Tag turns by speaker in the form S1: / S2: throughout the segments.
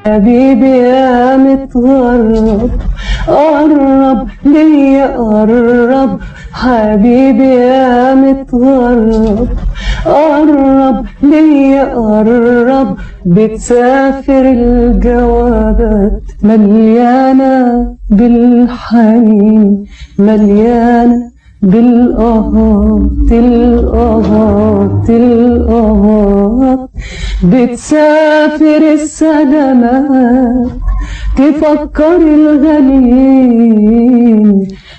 S1: حبيبي يا متغرب قرب ليا قرب، حبيبي يا متغرب قرب ليا قرب، بتسافر الجوابات مليانة بالحنين، مليانة بالقهات القهات القهات، بتسافر السلامات تفكر الغاليين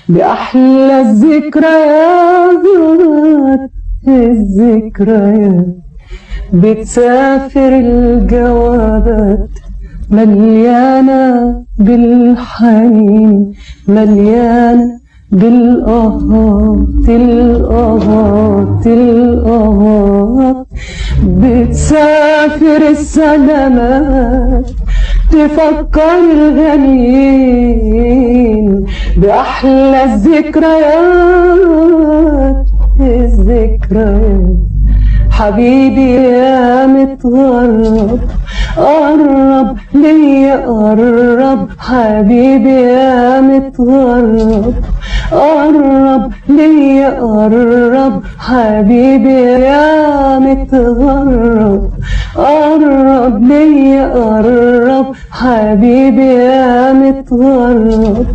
S1: بأحلى الذكريات الذكريات، بتسافر الجوابات مليانة بالحنين، مليانة بالقهات القهات القهات، بتسافر السلامات تفكر الغاليين بأحلى الذكريات الذكريات. حبيبي يا متغرب قرب ليا قرب، حبيبي يا متغرب قرب ليا قرب، حبيبي يا متغرب قرب ليا قرب، حبيبي يا متغرب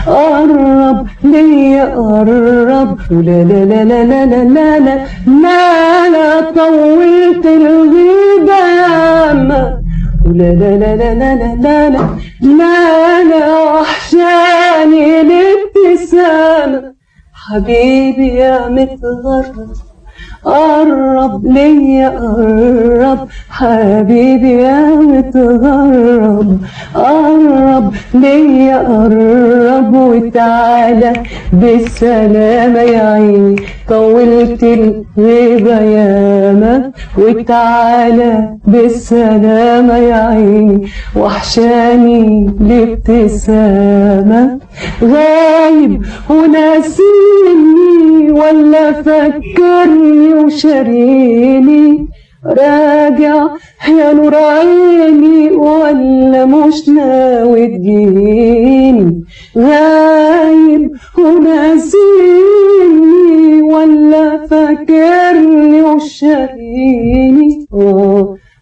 S1: قرب ليا قرب، ولا لا لا لا لا لا لا لا لا لا طولت الغيبة ياما، ولا لا لا لا لا لا لا لا لا لا وحشاني الابتسامة. حبيبي يا متغرب قرب ليا قرب، حبيبي يا متغرب قرب ليا قرب، وتعالى بالسلامة يا عيني طولت الغيبة ياما، وتعالى بالسلامة يا عيني وحشاني الابتسامة. غايب وناسيني ولا فكرني وشاريني، راجع يا نور عيني ولا مش ناوي تجيني، غايب وناسيني ولا فاكرني وشاريني،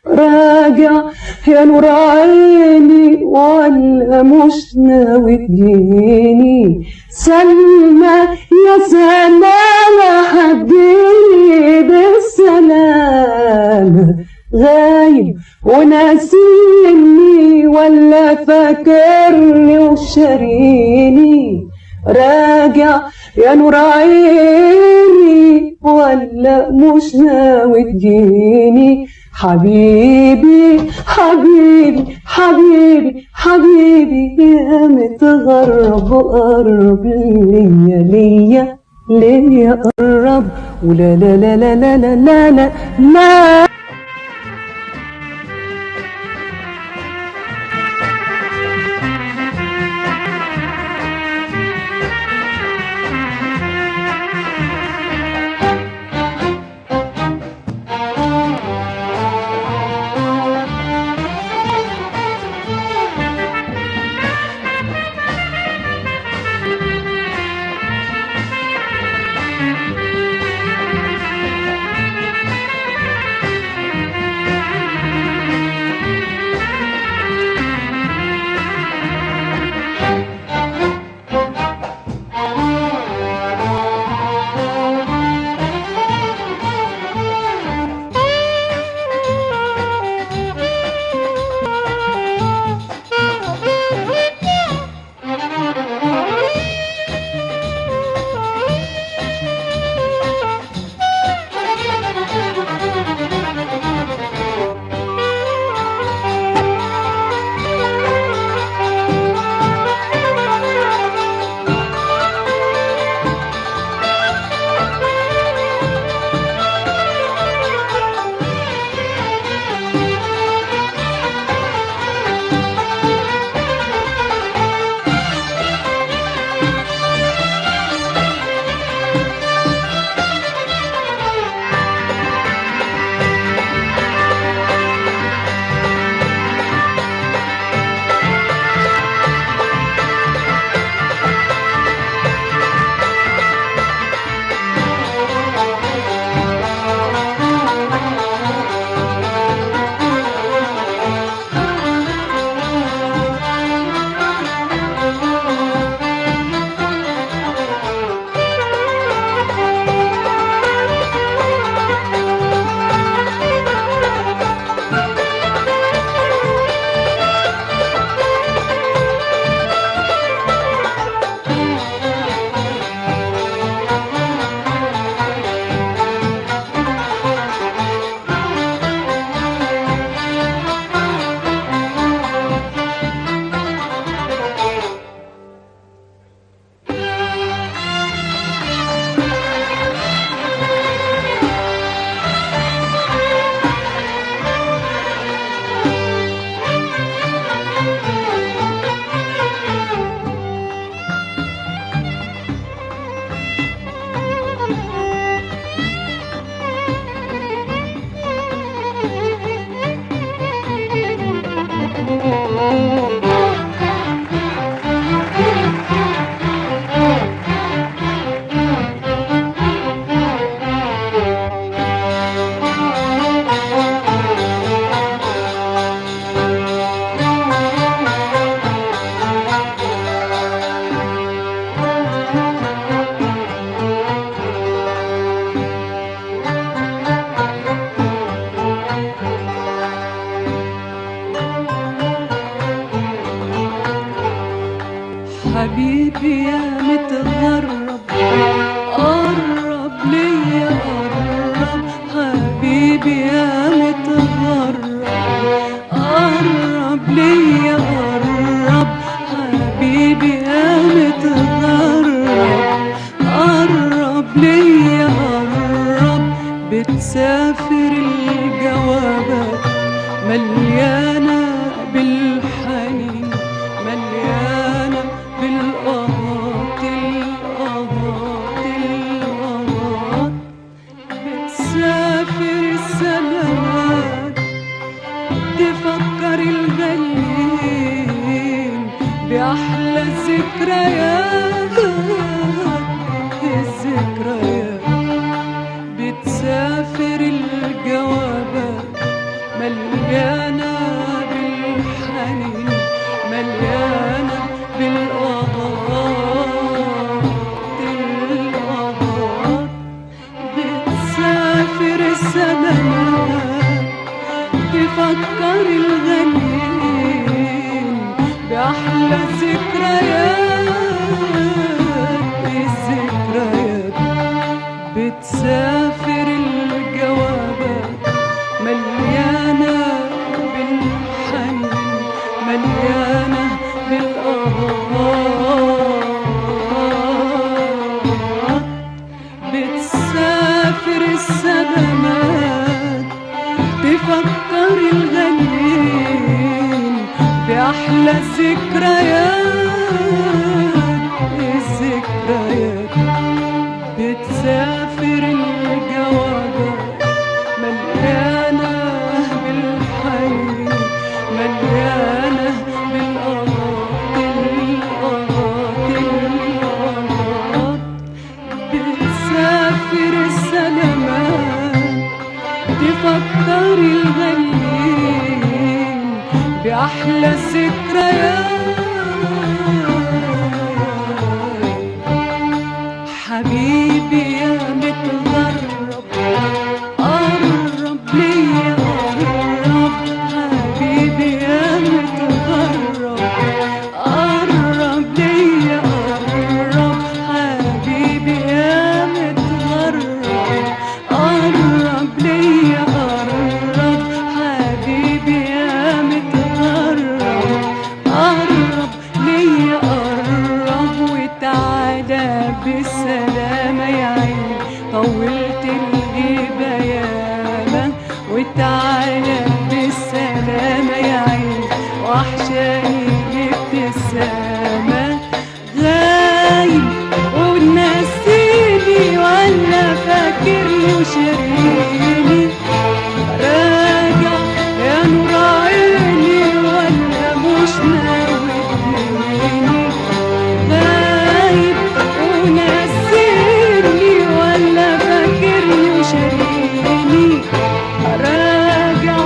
S1: راجع يا نور عيني ولا مش ناوي تجيني. سلمى يا سلامة هتجيني بالسلامة، غايب وناسيني ولا فاكرني وشاريني، راجع يا نور عيني ولا مش ناوي تجيني. حبيبي حبيبي حبيبي حبيبي يا متغرب قرب ليا ليا ليا قرب، ولا لا لا لا لا لا لا لا لا. حبيبي يا متغرب قرب ليا قرب، حبيبي يا متغرب قرب ليا قرب، حبيبي يا متغرب قرب ليا قرب. بتسافر الجوابات مليانة بالحنين، مليانة بالقهات القهات القهات. بتسافر السلامات تفكر الغاليين بأحلى الذكريات الذكريات. بتسافر الجوابات مليانة بالحنين، مليانة بالقهات القهات. بتسافر السلامات تفكر الغاليين بأحلى الذكريات الذكريات. بتسافر الجوابات مليانة بالحنين، مليانة بالقهات. بتسافر السلامات تفكر الغاليين بأحلى الذكريات الذكريات. بتسافر الجوابات مليانة بالحنين، مليانة بالقهات القهات القهات. بتسافر السلامات تفكر الغاليين بأحلى الذكريات. حبيبي يا متغرب قرب ليا قرب، حبيبي يا متغرب قرب ليا قرب، حبيبي يا متغرب قرب ليا قرب، حبيبي يا متغرب قرب ليا قرب. وتعالى بالسلامة يا عيني طولت الغيبة ياما، وتعالى بالسلامة يا عيني وحشاني الابتسامة. غايب وناسيني ولا فاكرني وشاريني، راجع يا نور عيني ولا مش ناوي تجيني. غايب وناسيني ولا فاكرني وشاريني، راجع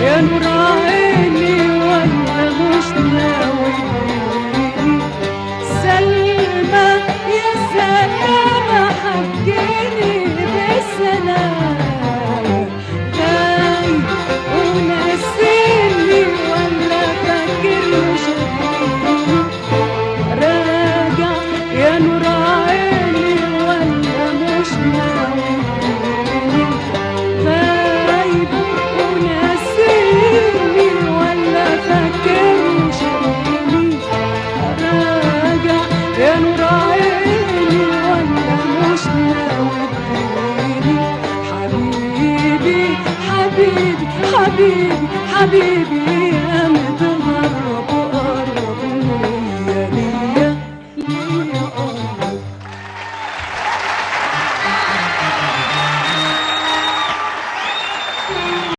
S1: يا نور عيني ولا مش ناوي تجيني. سلمى يا سلامة حجيني بالسلامة. غايب وناسيني ولا فاكرني وشاريني، راجع يا نور عيني ولا مش ناوي تجيني. غايب وناسيني ولا فاكرني وشاريني، راجع يا نور عيني ولا مش ناوي تجيني. حبيبي حبيبي حبيبي حبيبي